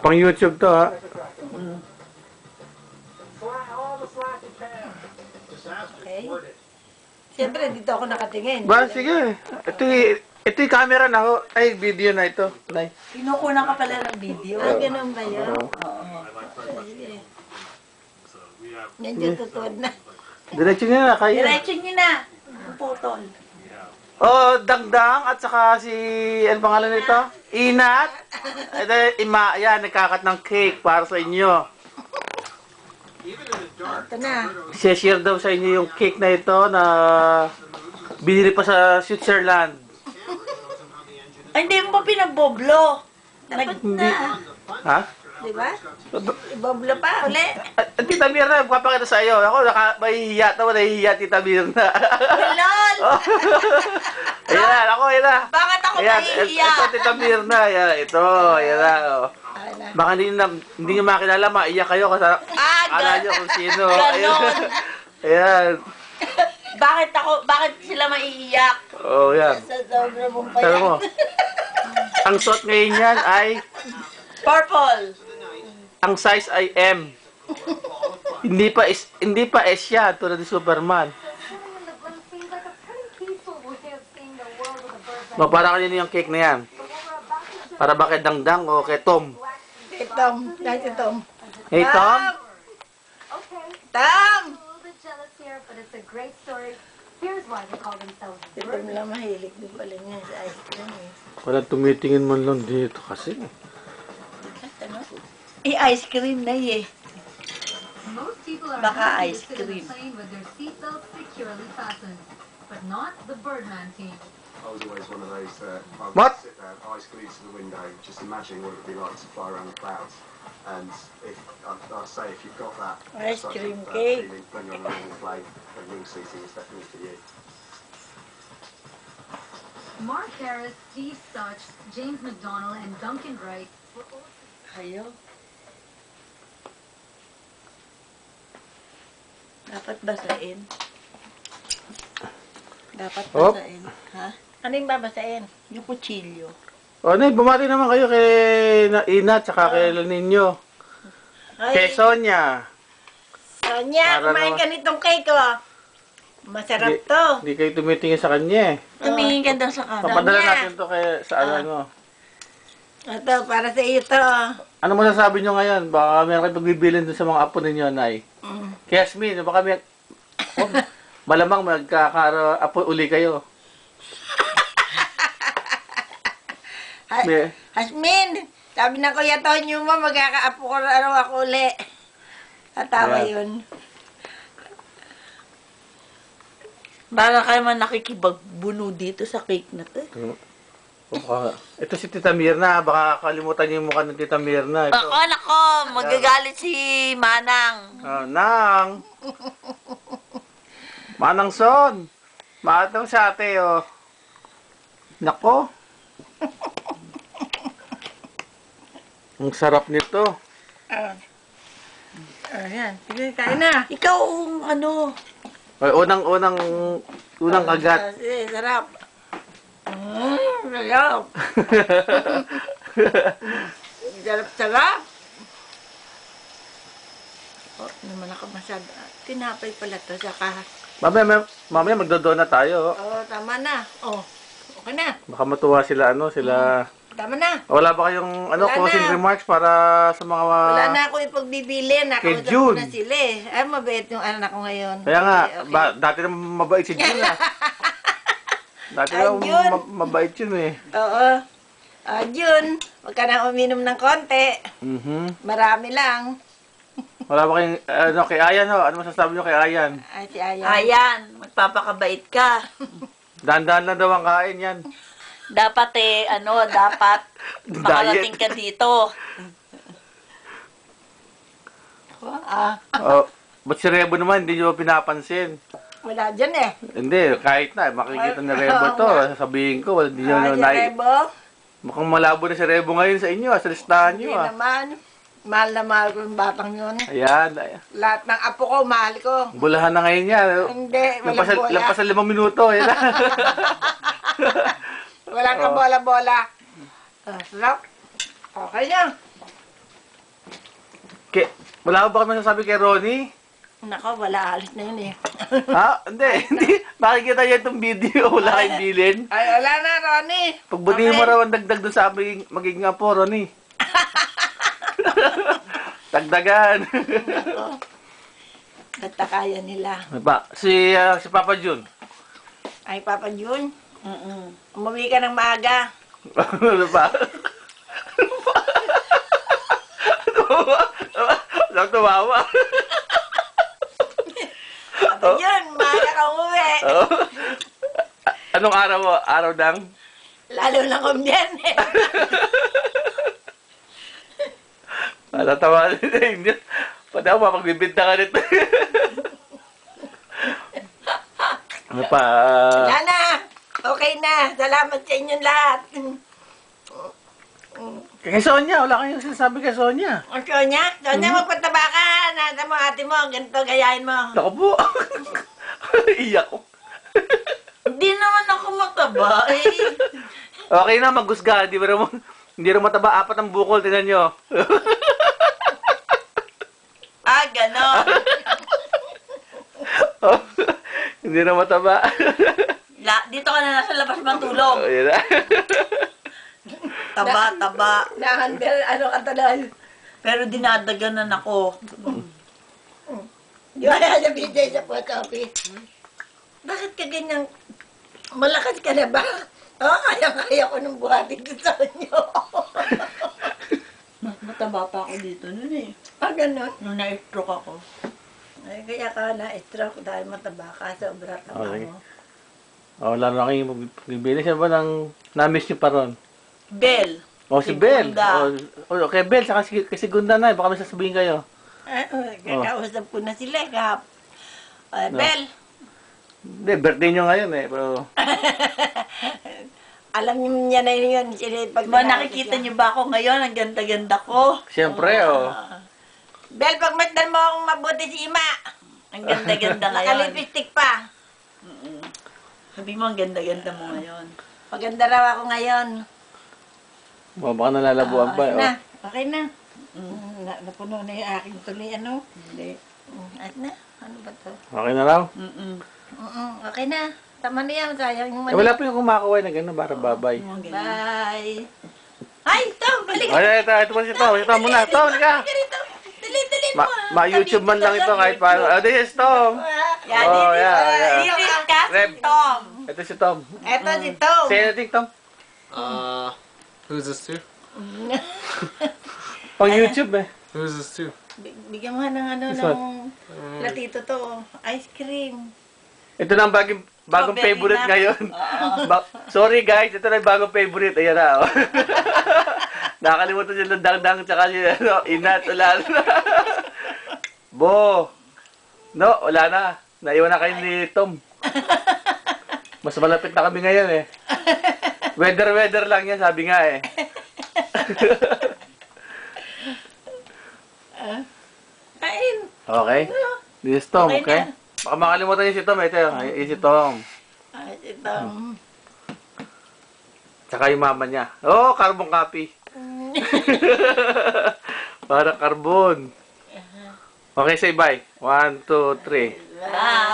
Pang YouTube to, ha? Okay. Siyempre, dito ako nakatingin. Ba, sige. Ito yung camera na ho. Ay, video na ito. Nay. Kinukunan ka pala ng video. Ah, ganun ba yun? Oo. Sige. Nandiyan tutuwad na. Diretso niya na, kayo. Diretso niyo na. Putol. Oh, Dangdang at saka si, ano pangalan nito? Inat. Ito, Ima, yan, nagkakat ng cake para sa inyo. Ito na. Share daw sa inyo yung cake na ito na binili pa sa Switzerland. Ay, hindi mo pa pinagboblo. Dapat Hindi. na. Ha? Di ba? Iboblo pa uli. Tita Mirna, papakita sa iyo. Ako, mahihiya. Nahihiya, Tita Mirna. Lol! Ayan, ako, ayan na. Bakit ako mahihiya? Ito, Tita Mirna. Ayan, ito. Ayan na. Oh. Baka hindi nyo makilala, maiyak kayo kasi akala nyo kung sino. Ganon. Ayan. Bakit sila maiiyak? Oh, yan. Sa sobra mong pa Sabi yan. mo, ang suot ngayon yan ay, Purple. ang size ay M. Hindi pa S yan, tulad ni Superman. Para kanino yung cake na yan? Para ba kay Dangdang o kay Tom? Kay Tom. Dahil si Tom. Hey, Tom? Tom! But it's a great story. Here's why they call themselves Si Tom lang mahilig din pala niya sa ice cream eh. Walang tumitingin man lang dito kasi. Ano? Eh, ice cream na eh. Most people are Baka happy ice to sit in cream. a plane with their seatbelts securely fastened, but not the Birdman team. I was always one of those that I would What? sit there, eyes glued to the window, just imagining what it would be like to fly around the clouds. And if I'd say if you've got that Ice such cream a, cake. feeling when you're on a normal plane, then wing seating is definitely for you. Mark Harris, Steve Such, James McDonald, and Duncan Wright were all Ayaw. Dapat basain. Dapat Hop. basain. Ha? Ano yung babasain? Yung kutsilyo. O, Nay, bumati naman kayo kay Ina tsaka kay Ninyo. Kay Sonia. Sonia, Para kumain naman. ka nitong cake oh. Masarap to. Hindi kayo tumitingin sa kanya eh. Tumingin ka daw sa kanan. Papadala niya. natin to kay, sa ano. Ito, para sa iyo to. Ano masasabi nyo ngayon? Baka meron kayo pagbibilin dun sa mga apo ninyo, Nay. Kay Yasmin, baka may... Oh, malamang magkaka-apo uli kayo. May- Asmin, sabi na Kuya Tonyo mo, magkakaapo ko na araw ako uli. Tatawa yun. Baka kayo man nakikibagbuno dito sa cake na to. Ito si Tita Mirna. Baka kalimutan niyo yung mukha ng Tita Mirna. Ito. Ako, nako, magagalit si Manang. Oh, Nang. Manang Son. Maatang sa ate, oh. Nako. Ang sarap nito. Ayan, sige, kain na. Ikaw, ano? Ay, unang kagat. Sige, sarap. Sarap. Sarap. Oh, naman ako masyado. Tinapay pala to, saka. Mamaya magdodona tayo. Oh. Oh, tama na. Oh, okay na. Baka matuwa sila, sila... Tama na. Wala ba kayong, Wala closing na. remarks para sa mga... Wala na ako ipagbibili. Kay Nakausap ko June. na sila eh. Ay, mabait yung anak ko ngayon. Kaya nga, Okay. dati naman mabait si Jun, ah. Dati naman Jun. mabait yun, eh. Oo. June, huwag ka na uminom ng konti. Marami lang. Wala ba kayong, kay Ayan, ho? Ano masasabi nyo kay Ayan? Ay, si Ayan. Ayan, magpapakabait ka. Dahan-dahan lang daw ang kain yan. Dapat dapat makarating ka dito. Oh, ba't si Rebo naman, hindi nyo pinapansin? Wala dyan eh. Hindi, kahit na, makikita ni Rebo to. Sasabihin ko, hindi nyo Si Rebo, Mukhang malabo na si Rebo ngayon sa inyo, sa listahan hindi nyo, ah. naman. Mahal na mahal ko yung batang yun. Ayan, Lahat ng apo ko, mahal ko. bulahan na ngayon yan. Hindi, walang bola. Lampas sa 5 minuto, yan na. Walang ka bola-bola. Sarap. Okay na. Wala ba kami masasabi kay Ronnie? Nako, wala. Alis na yun eh. Ha? Hindi. Makikita niya itong video. Wala kayong bilin. Ay, wala na, Ronnie. Pagbutihin mo raw ang dagdag doon sa magiging apo, Ronnie. Dagdagan. Tatakaya nila. Si Papa Jun. Ay, Papa Jun. Umuwi ka ng maaga. Ano pa? Lang tumawa. Papa Jun, maaga ka umuwi. Anong araw mo? Araw ng? Lalo na kung biyernes. Natatawa hindi. Pati ako mapagbibinta ka nito. Ano pa? Wala na. Okay na. Salamat sa inyong lahat. Kay Sonia, wala kayong sinasabi kay Sonia. O, Sonia? Sonia, magpataba ka. Nasa mo, ate mo. Ganito, gayahin mo. Naku po. Iyak ko. Hindi naman ako mataba eh. Okay na, maghusga. Hindi rin mataba. 4 ang bukol. Tingnan nyo. Ah, ganon. Hindi na mataba. Dito ka na nasa labas matulog. Ayan na. Taba. Na-handle, ano ka talaga. Pero dinadaganan ako. Di ba na BJ sa post office? Bakit ka ganyang malakas ka na ba? Oh, kaya ko nung buhatin ko sa inyo. Mataba pa ako dito nun eh. Ah, ganon. Nung na-stroke ako. Ay, kaya ka na-stroke dahil mataba ka, sobra taba Okay. mo. Lalo na kayo magbibili. Siya ba na-miss niyo pa ron? Bell. Si Bel. Segunda. Kay Bel, saka kay Segunda na. Baka may sasabihin kayo. Kakausap ko na sila, No. Bel, Hindi, birthday nyo ngayon eh. Pero, alam niya na yun. Sila, pag Ba, nakikita niyo ba ako ngayon? Ang ganda-ganda ko. siyempre, Bel, pag matdan mo akong mabuti si Ima. Ang ganda-ganda ngayon. Nakalipistik pa. Sabi mo, ang ganda-ganda mo ngayon. Maganda raw ako ngayon. baka nalalabuan pa. Okay na. Okay na. Napuno na yung aking tuloy, ano? Hindi. At na? Ano ba to? Okay na raw. Okay na. Tama na yan. Sayang yung Wala pa yung kumakaway na gano'n para babay. Bye. Ay, Tom, balik ka. Ay, ito mo si Tom. Ito muna. Tom, halika. Dito. Dali mo. Ma-YouTube man lang ito kahit paano. This is Tom. Yan, Oh, yeah. This is Cousin Rep. Tom. Ito si Tom. Eto si Tom. Say anything, Tom. Who's this to? Pang YouTube eh. Who's this to? Bigyan mo nga ng ano, This ng platito to. Ice cream. Ito na ang bagong Strawberry favorite na. ngayon. Sorry guys, ito na yung bagong favorite. Ayan na. Oh. Nakakalimutan siya ng dangdang tsaka si inat. Wala na. Bo. No, wala na. Naiwan na kayo ni Tom. Mas malapit na kami ngayon eh. Weather lang yan, sabi nga eh. Kain. Okay? This is Tom, Okay okay? na. Baka makalimutan niyo si Tom. Ito yung si Tom. Ay, si Tom. Tsaka yung mama niya. Oh, carbon copy. Para carbon. Okay, say bye. 1, 2, 3. Bye.